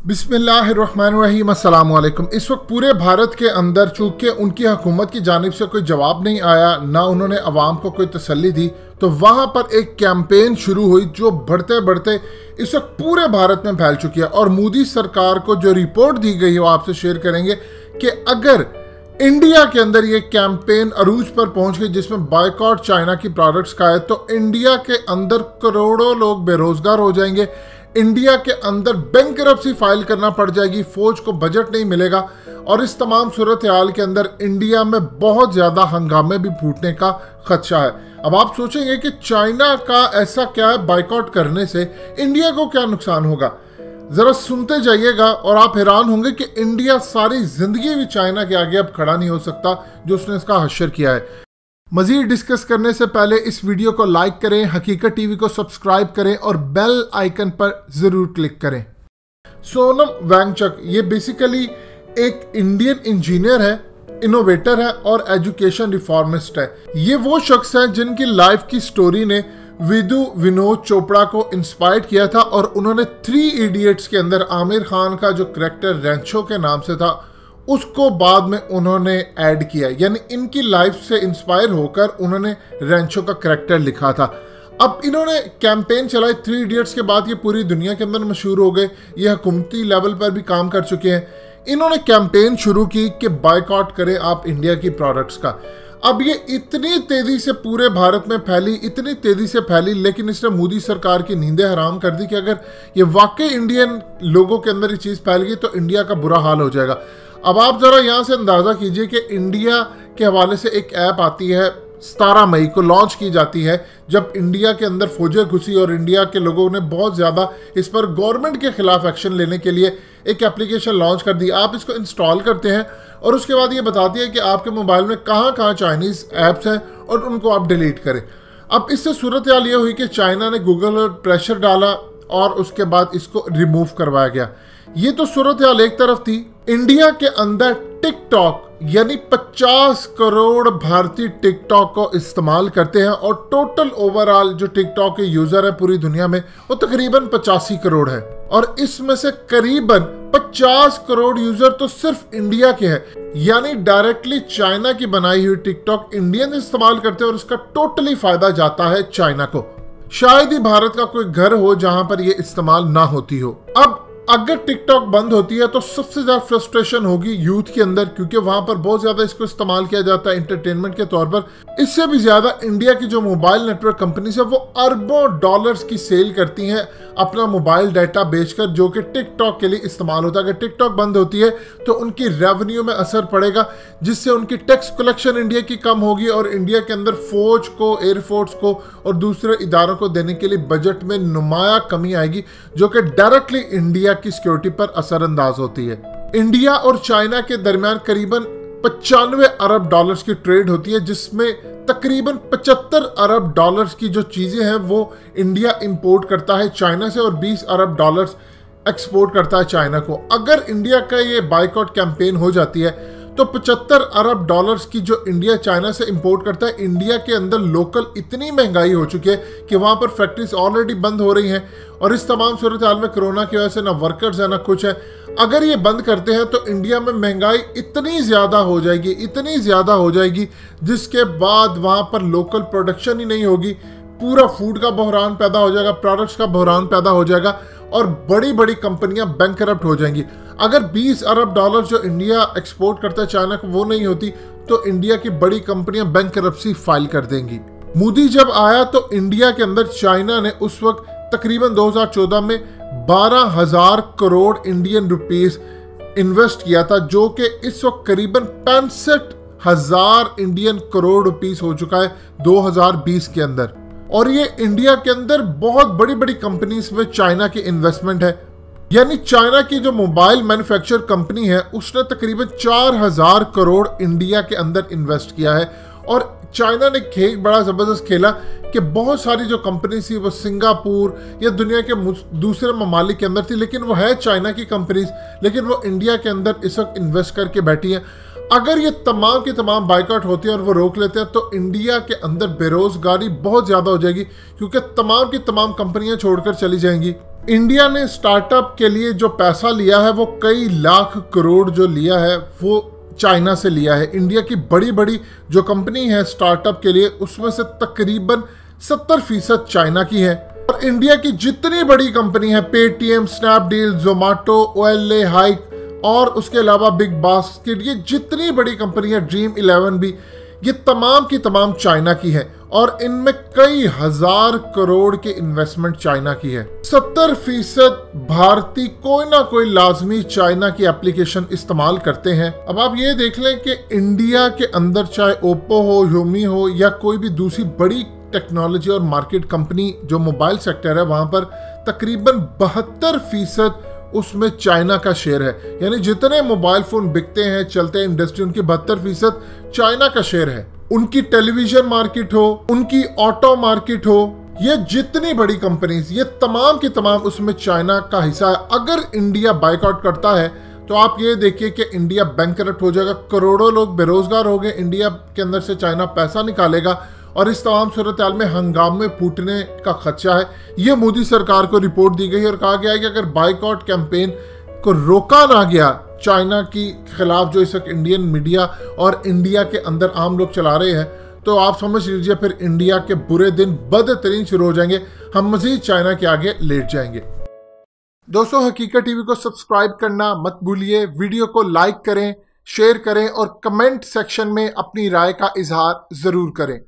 बिस्मिल्लाहिर्रहमानिर्रहीम अस्सलाम वालेकुम। इस वक्त पूरे भारत के अंदर चूँकि उनकी हुकूमत की जानिब से कोई जवाब नहीं आया, ना उन्होंने अवाम को कोई तसल्ली दी, तो वहाँ पर एक कैंपेन शुरू हुई जो बढ़ते बढ़ते इस वक्त पूरे भारत में फैल चुकी है। और मोदी सरकार को जो रिपोर्ट दी गई है वो आपसे शेयर करेंगे कि अगर इंडिया के अंदर ये कैंपेन अरूज पर पहुंच गई जिसमें बायकॉट चाइना की प्रोडक्ट्स का है, तो इंडिया के अंदर करोड़ों लोग बेरोजगार हो जाएंगे, इंडिया के अंदर बैंकरप्सी फाइल करना पड़ जाएगी, फौज को बजट नहीं मिलेगा और इस तमाम सूरत हाल के अंदर इंडिया में बहुत ज़्यादा हंगामे भी फूटने का खदशा है। अब आप सोचेंगे कि चाइना का ऐसा क्या है, बायकॉट करने से इंडिया को क्या नुकसान होगा। ज़रा सुनते जाइएगा और आप हैरान होंगे कि इंडिया सारी जिंदगी भी चाइना के आगे अब खड़ा नहीं हो सकता जो उसने इसका हश्र किया है। मज़ीद डिस्कस करने से पहले इस वीडियो को लाइक करें, हकीकत टीवी को सब्सक्राइब करें और बेल आइकन पर ज़रूर क्लिक करें। सोनम वांगचुक ये बेसिकली एक इंडियन इंजीनियर है, इनोवेटर है और एजुकेशन रिफॉर्मिस्ट है। ये वो शख्स है जिनकी लाइफ की स्टोरी ने विनोद चोपड़ा को इंस्पायर किया था और उन्होंने 3 इडियट्स के अंदर आमिर खान का जो करेक्टर रेंचो के नाम से था उसको बाद में उन्होंने ऐड किया, यानी इनकी लाइफ से इंस्पायर होकर उन्होंने रेंचो का करेक्टर लिखा था। अब इन्होंने कैंपेन चलाई 3 इडियट्स के बाद ये पूरी दुनिया के अंदर मशहूर हो गए, ये हुकूमती लेवल पर भी काम कर चुके हैं। इन्होंने कैंपेन शुरू की कि बायकॉट करें आप इंडिया की प्रोडक्ट्स का। अब ये इतनी तेज़ी से पूरे भारत में फैली, इतनी तेज़ी से फैली, लेकिन इसने मोदी सरकार की नींदें हराम कर दी कि अगर ये वाकई इंडियन लोगों के अंदर ये चीज़ फैल गई तो इंडिया का बुरा हाल हो जाएगा। अब आप ज़रा यहाँ से अंदाज़ा कीजिए कि इंडिया के हवाले से एक ऐप आती है 17 मई को लॉन्च की जाती है, जब इंडिया के अंदर फौजें घुसी और इंडिया के लोगों ने बहुत ज़्यादा इस पर गवर्नमेंट के खिलाफ एक्शन लेने के लिए एक एप्लीकेशन लॉन्च कर दी। आप इसको इंस्टॉल करते हैं और उसके बाद ये बताती है कि आपके मोबाइल में कहाँ कहाँ चाइनीज़ ऐप्स हैं और उनको आप डिलीट करें। अब इससे सूरत हाल ये हुई कि चाइना ने गूगल पर प्रेशर डाला और उसके बाद इसको रिमूव करवाया गया। ये तो सूरत हाल एक तरफ थी। इंडिया के अंदर टिकटॉक यानी 50 करोड़ भारतीय टिकटॉक को इस्तेमाल करते हैं और टोटल ओवरऑल जो टिकटॉक के यूजर है पूरी दुनिया में वो तकरीबन 85 करोड़ है और इसमें से करीबन 50 करोड़ यूजर तो सिर्फ इंडिया के हैं, यानी डायरेक्टली चाइना की बनाई हुई टिकटॉक इंडियन इस्तेमाल करते हैं और उसका टोटली फायदा जाता है चाइना को। शायद ही भारत का कोई घर हो जहां पर यह इस्तेमाल ना होती हो। अब अगर टिकटॉक बंद होती है तो सबसे ज्यादा फ्रस्ट्रेशन होगी यूथ के अंदर, क्योंकि वहां पर बहुत ज्यादा इसको इस्तेमाल किया जाता है एंटरटेनमेंट के तौर पर। इससे भी ज्यादा इंडिया की जो मोबाइल नेटवर्क कंपनीज है वो अरबों डॉलर्स की सेल करती हैं अपना मोबाइल डाटा बेचकर, जो कि टिकटॉक के लिए इस्तेमाल होता है। अगर टिकटॉक बंद होती है तो उनकी रेवेन्यू में असर पड़ेगा, जिससे उनकी टैक्स कलेक्शन इंडिया की कम होगी और इंडिया के अंदर फौज को, एयरफोर्स को और दूसरे इदारों को देने के लिए बजट में नुमाया कमी आएगी, जो कि डायरेक्टली इंडिया की सिक्योरिटी पर असरअंदाज होती है। इंडिया और चाइना के दरमियान करीबन 95 अरब डॉलर्स की ट्रेड होती है, जिसमें तकरीबन 75 अरब डॉलर्स की जो चीजें हैं वो इंडिया इंपोर्ट करता है चाइना से और 20 अरब डॉलर्स एक्सपोर्ट करता है चाइना को। अगर इंडिया का ये बायकॉट कैंपेन हो जाती है तो 75 अरब डॉलर्स की जो इंडिया चाइना से इंपोर्ट करता है, इंडिया के अंदर लोकल इतनी महंगाई हो चुकी है कि वहाँ पर फैक्ट्रीज ऑलरेडी बंद हो रही हैं और इस तमाम सूरत हाल में कोरोना की वजह से ना वर्कर्स है ना कुछ है। अगर ये बंद करते हैं तो इंडिया में महंगाई इतनी ज़्यादा हो जाएगी, इतनी ज़्यादा हो जाएगी, जिसके बाद वहाँ पर लोकल प्रोडक्शन ही नहीं होगी, पूरा फूड का बहरान पैदा हो जाएगा, प्रोडक्ट्स का बहरान पैदा हो जाएगा और बड़ी बड़ी कंपनियां बैंकरप्ट हो जाएंगी। अगर 20 अरब डॉलर जो इंडिया एक्सपोर्ट करता है चाइना को वो नहीं होती तो इंडिया की बड़ी कंपनियां बैंकरप्सी फाइल कर देंगी। मोदी जब आया तो इंडिया के अंदर चाइना ने उस वक्त तकरीबन 2014 में 12,000 करोड़ इंडियन रुपीस इन्वेस्ट किया था, जो कि इस वक्त करीबन 65,000 इंडियन करोड़ रुपीस हो चुका है 2020 के अंदर। और ये इंडिया के अंदर बहुत बड़ी बड़ी कंपनीज में चाइना की इन्वेस्टमेंट है, यानी चाइना की जो मोबाइल मैन्युफैक्चर कंपनी है उसने तकरीबन 4,000 करोड़ इंडिया के अंदर इन्वेस्ट किया है। और चाइना ने खेल बड़ा ज़बरदस्त खेला कि बहुत सारी जो कंपनी थी वो सिंगापुर या दुनिया के दूसरे ममालिक के अंदर थी, लेकिन वो है चाइना की कंपनीज, लेकिन वो इंडिया के अंदर इस वक्त इन्वेस्ट करके बैठी हैं। अगर ये तमाम की तमाम बाइकआउट होती है और वो रोक लेते हैं तो इंडिया के अंदर बेरोजगारी बहुत ज्यादा हो जाएगी, क्योंकि तमाम की तमाम कंपनियां छोड़कर चली जाएंगी। इंडिया ने स्टार्टअप के लिए जो पैसा लिया है वो कई लाख करोड़ जो लिया है वो चाइना से लिया है। इंडिया की बड़ी बड़ी जो कंपनी है स्टार्टअप के लिए उसमें से तकरीबन 70% चाइना की है। और इंडिया की जितनी बड़ी कंपनी है, Paytm, Snapdeal, Zomato, Ola, hike और उसके अलावा बिग बास्केट, ये जितनी बड़ी कंपनी है, ड्रीम 11 भी, ये तमाम की तमाम चाइना की है और इनमें कई हजार करोड़ की इन्वेस्टमेंट चाइना की है। 70% भारतीय कोई ना कोई लाजमी चाइना की एप्लीकेशन इस्तेमाल करते हैं। अब आप ये देख लें कि इंडिया के अंदर चाहे ओप्पो हो, ह्यूमी हो या कोई भी दूसरी बड़ी टेक्नोलॉजी और मार्केट कंपनी जो मोबाइल सेक्टर है, वहां पर तकरीबन 72% उसमें चाइना का शेयर है। यानी जितने मोबाइल फोन बिकते हैं, चलते हैं इंडस्ट्री, उनकी 72% चाइना का शेयर है। उनकी टेलीविजन मार्केट हो, उनकी ऑटो मार्केट हो, ये जितनी बड़ी कंपनीज, ये तमाम की तमाम उसमें चाइना का हिस्सा है। अगर इंडिया बाइकआउट करता है तो आप ये देखिए कि इंडिया बैंकरप्ट हो जाएगा, करोड़ों लोग बेरोजगार हो गए, इंडिया के अंदर से चाइना पैसा निकालेगा और इस तमाम सूरत हाल में हंगामे फूटने का खदशा है। ये मोदी सरकार को रिपोर्ट दी गई और कहा गया है कि अगर बाइकआउट कैंपेन को रोका ना गया चाइना की खिलाफ, जो इस वक्त इंडियन मीडिया और इंडिया के अंदर आम लोग चला रहे हैं, तो आप समझ लीजिए फिर इंडिया के बुरे दिन बदतरीन शुरू हो जाएंगे। हम मजीद चाइना के आगे लेट जाएंगे। दोस्तों, हकीकत टीवी को सब्सक्राइब करना मत भूलिए, वीडियो को लाइक करें, शेयर करें और कमेंट सेक्शन में अपनी राय का इजहार जरूर करें।